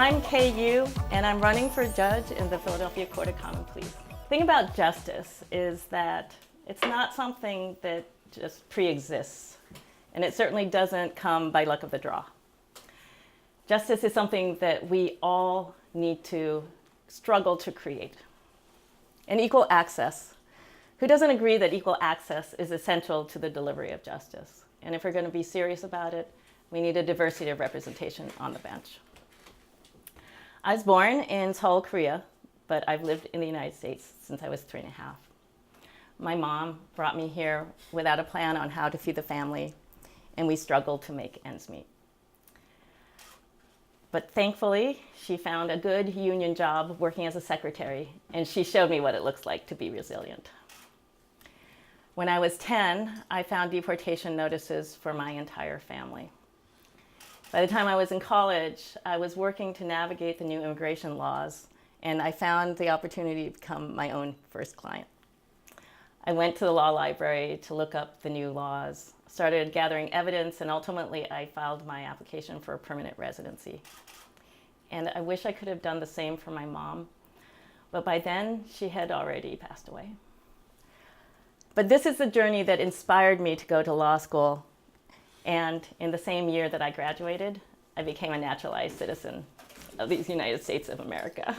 I'm KU, and I'm running for judge in the Philadelphia Court of Common Pleas. The thing about justice is that it's not something that just pre-exists, and it certainly doesn't come by luck of the draw. Justice is something that we all need to struggle to create. And equal access. Who doesn't agree that equal access is essential to the delivery of justice? And if we're going to be serious about it, we need a diversity of representation on the bench. I was born in Seoul, Korea, but I've lived in the United States since I was 3.5. My mom brought me here without a plan on how to feed the family, and we struggled to make ends meet. But thankfully, she found a good union job working as a secretary, and she showed me what it looks like to be resilient. When I was 10, I found deportation notices for my entire family. By the time I was in college, I was working to navigate the new immigration laws, and I found the opportunity to become my own first client. I went to the law library to look up the new laws, started gathering evidence, and ultimately I filed my application for a permanent residency. And I wish I could have done the same for my mom, but by then she had already passed away. But this is the journey that inspired me to go to law school. And in the same year that I graduated, I became a naturalized citizen of the United States of America.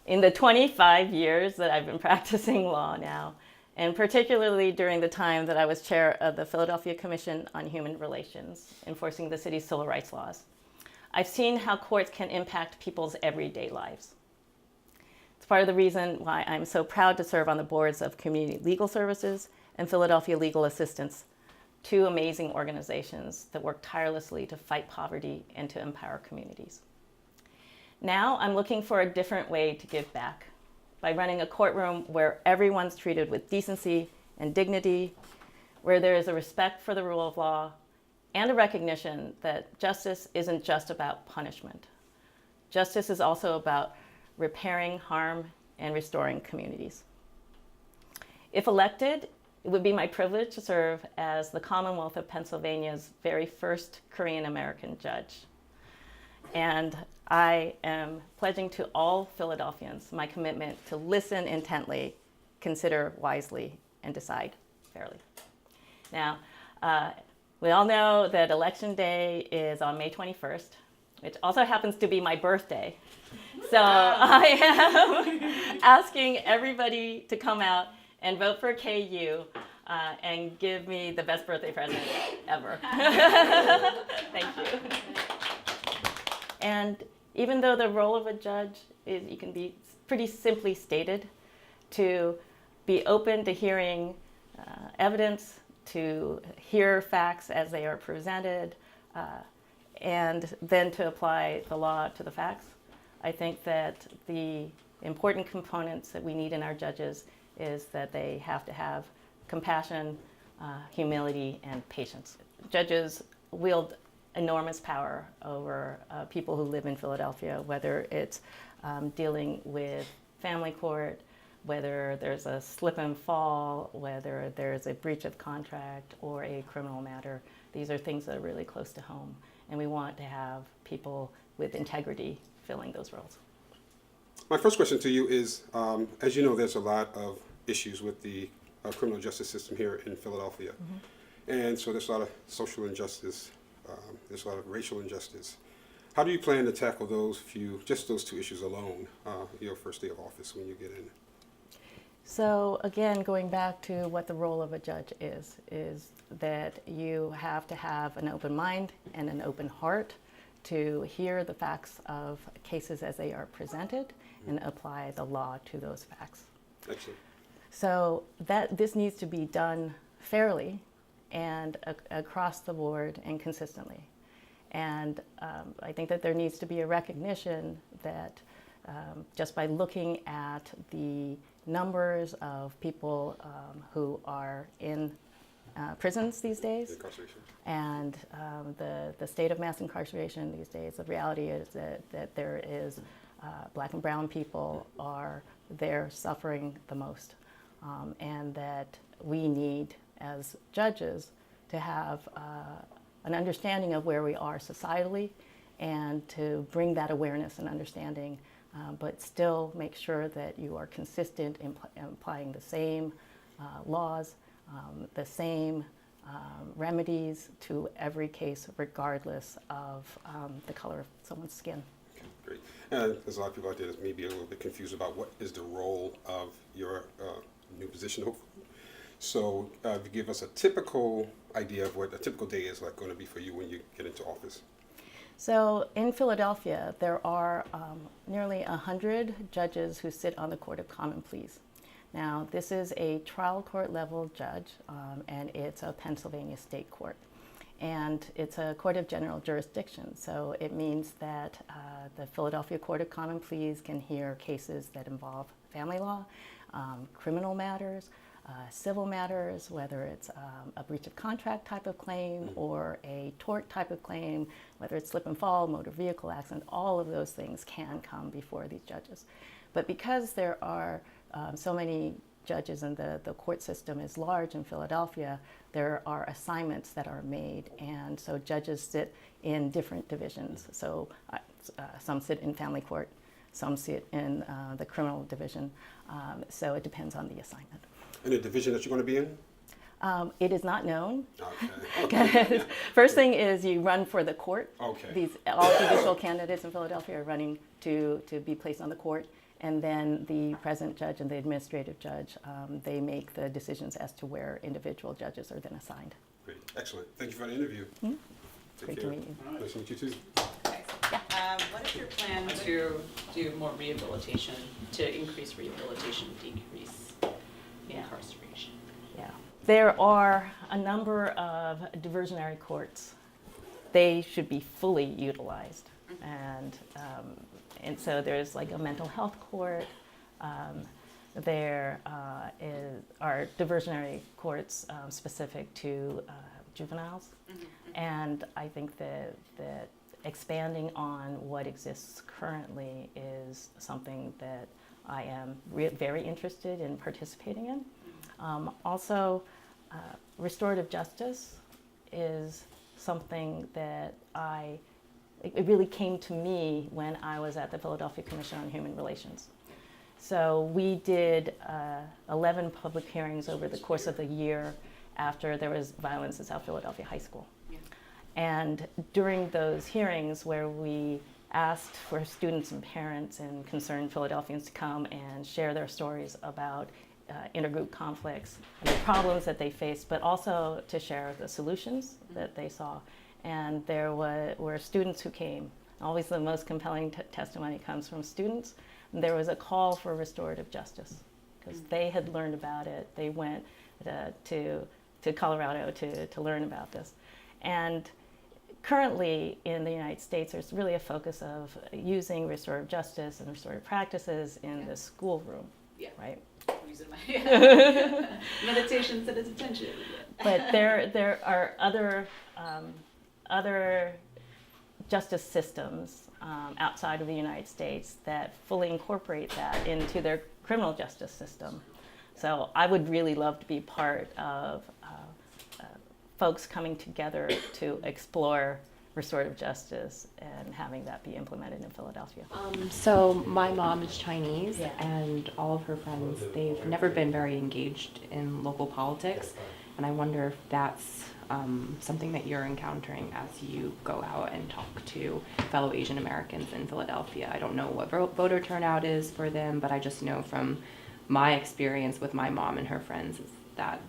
In the 25 years that I've been practicing law now, and particularly during the time that I was chair of the Philadelphia Commission on Human Relations, enforcing the city's civil rights laws, I've seen how courts can impact people's everyday lives. It's part of the reason why I'm so proud to serve on the boards of Community Legal Services and Philadelphia Legal Assistance, two amazing organizations that work tirelessly to fight poverty and to empower communities. Now I'm looking for a different way to give back by running a courtroom where everyone's treated with decency and dignity, where there is a respect for the rule of law and a recognition that justice isn't just about punishment. Justice is also about repairing harm and restoring communities. If elected, it would be my privilege to serve as the Commonwealth of Pennsylvania's very first Korean American judge. And I am pledging to all Philadelphians my commitment to listen intently, consider wisely, and decide fairly. Now, we all know that Election Day is on May 21st, which also happens to be my birthday. So I am asking everybody to come out and vote for KU and give me the best birthday present ever. Thank you. And even though the role of a judge is, you can be pretty simply stated, to be open to hearing evidence, to hear facts as they are presented, and then to apply the law to the facts. I think that the important components that we need in our judges is that they have to have compassion, humility, and patience. Judges wield enormous power over people who live in Philadelphia, whether it's dealing with family court, whether there's a slip and fall, whether there's a breach of contract or a criminal matter. These are things that are really close to home, and we want to have people with integrity filling those roles. My first question to you is, as you know, there's a lot of issues with the criminal justice system here in Philadelphia. Mm-hmm. And so there's a lot of social injustice, there's a lot of racial injustice. How do you plan to tackle those just those two issues alone, your first day of office when you get in? So again, going back to what the role of a judge is that you have to have an open mind and an open heart to hear the facts of cases as they are presented and apply the law to those facts. Excellent. So this needs to be done fairly and across the board and consistently. And I think that there needs to be a recognition that just by looking at the numbers of people who are in prisons these days, Incarceration. and the state of mass incarceration these days, the reality is that there is Black and brown people are there suffering the most, and that we need as judges to have an understanding of where we are societally and to bring that awareness and understanding, but still make sure that you are consistent in applying the same laws, the same remedies to every case, regardless of the color of someone's skin. Okay, great. And there's a lot of people out there that may be a little bit confused about what is the role of your new position, hopefully. So if you give us a typical idea of what a typical day is like going to be for you when you get into office. So in Philadelphia, there are nearly 100 judges who sit on the Court of Common Pleas. Now, this is a trial court level judge, and it's a Pennsylvania state court. And it's a court of general jurisdiction, so it means that the Philadelphia Court of Common Pleas can hear cases that involve family law, criminal matters, civil matters, whether it's a breach of contract type of claim or a tort type of claim, whether it's slip and fall, motor vehicle accident, all of those things can come before these judges. But because there are so many judges and the court system is large in Philadelphia, there are assignments that are made, and so judges sit in different divisions. So some sit in family court, some sit in the criminal division, so it depends on the assignment. And the division that you're going to be in? It is not known. Okay. First thing is you run for the court. Okay. All judicial candidates in Philadelphia are running to be placed on the court, and then the president judge and the administrative judge, they make the decisions as to where individual judges are then assigned. Great. Excellent. Thank you for the interview. Mm-hmm. Take Great care. to meet you. Nice to meet you too. What is your plan to do more rehabilitation, to increase rehabilitation, decrease incarceration? Yeah. There are a number of diversionary courts. They should be fully utilized. And so there's like a mental health court. There are diversionary courts specific to juveniles. And I think that expanding on what exists currently is something that I am very interested in participating in. Also, restorative justice is something that it really came to me when I was at the Philadelphia Commission on Human Relations. So we did 11 public hearings over the course of the year after there was violence in South Philadelphia High School. And during those hearings where we asked for students and parents and concerned Philadelphians to come and share their stories about intergroup conflicts and the problems that they faced, but also to share the solutions that they saw. And there were students who came. Always the most compelling testimony comes from students. And there was a call for restorative justice because they had learned about it. They went to Colorado to learn about this. And currently in the United States, there's really a focus of using restorative justice and restorative practices in the schoolroom, right? Using my meditations at its attention. But there are other justice systems outside of the United States that fully incorporate that into their criminal justice system. So I would really love to be part of folks coming together to explore restorative justice and having that be implemented in Philadelphia. So my mom is Chinese, Yeah. and all of her friends, they've never been very engaged in local politics, and I wonder if that's something that you're encountering as you go out and talk to fellow Asian Americans in Philadelphia. I don't know what voter turnout is for them, but I just know from my experience with my mom and her friends is that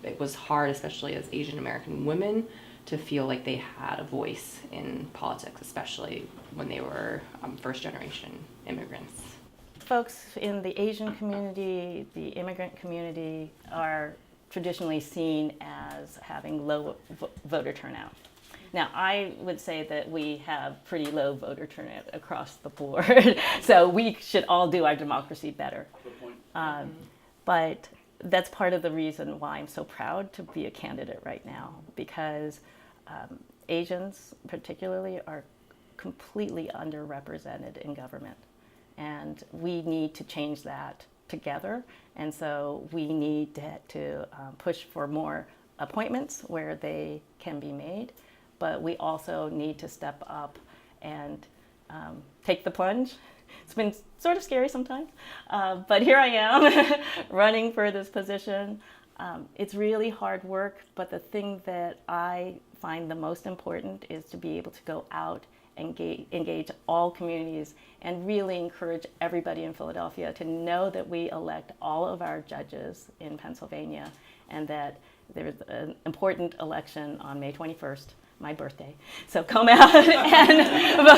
it was hard, especially as Asian American women, to feel like they had a voice in politics, especially when they were first generation immigrants. Folks in the Asian community, the immigrant community, are traditionally seen as having low voter turnout. Now, I would say that we have pretty low voter turnout across the board, so we should all do our democracy better. Good point. But that's part of the reason why I'm so proud to be a candidate right now, because Asians particularly are completely underrepresented in government. And we need to change that together. And so we need to push for more appointments where they can be made. But we also need to step up and take the plunge. It's been sort of scary sometimes, but here I am running for this position. It's really hard work, but the thing that I find the most important is to be able to go out and engage all communities and really encourage everybody in Philadelphia to know that we elect all of our judges in Pennsylvania, and that there's an important election on May 21st, my birthday. So come out and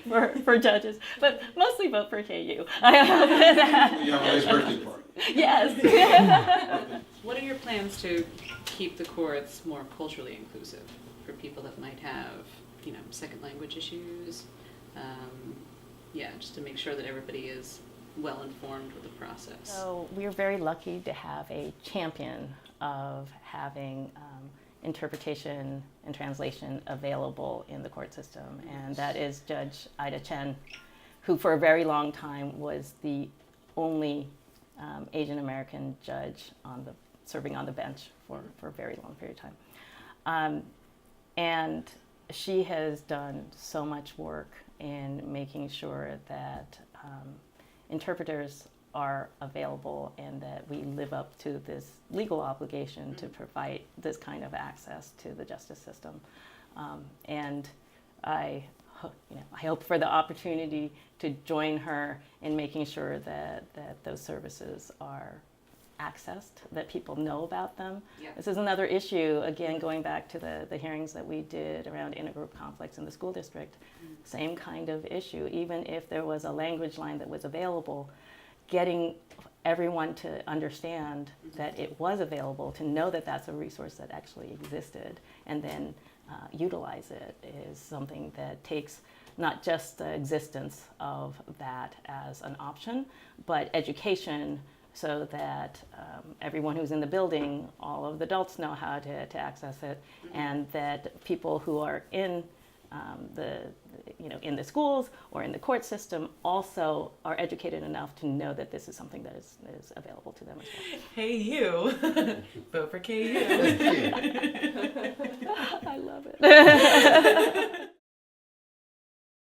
vote for judges, but mostly vote for KU. I hope that. You have a nice birthday party. Yes. What are your plans to keep the courts more culturally inclusive for people that might have, second language issues? Just to make sure that everybody is well informed with the process. So we're very lucky to have a champion of having interpretation and translation available in the court system, and that is Judge Ida Chen, who for a very long time was the only Asian American judge serving on the bench for a very long period of time. And she has done so much work in making sure that interpreters are available and that we live up to this legal obligation to provide this kind of access to the justice system. And I hope for the opportunity to join her in making sure that those services are accessed, that people know about them. Yeah. This is another issue, again, going back to the hearings that we did around intergroup conflicts in the school district. Same kind of issue. Even if there was a language line that was available, getting everyone to understand that it was available, to know that that's a resource that actually existed, and then utilize it is something that takes not just the existence of that as an option, but education, so that everyone who's in the building, all of the adults know how to access it, and that people who are in in the schools or in the court system also are educated enough to know that this is something that is available to them as well. Hey, you. Vote for KU. Thank you. I love it.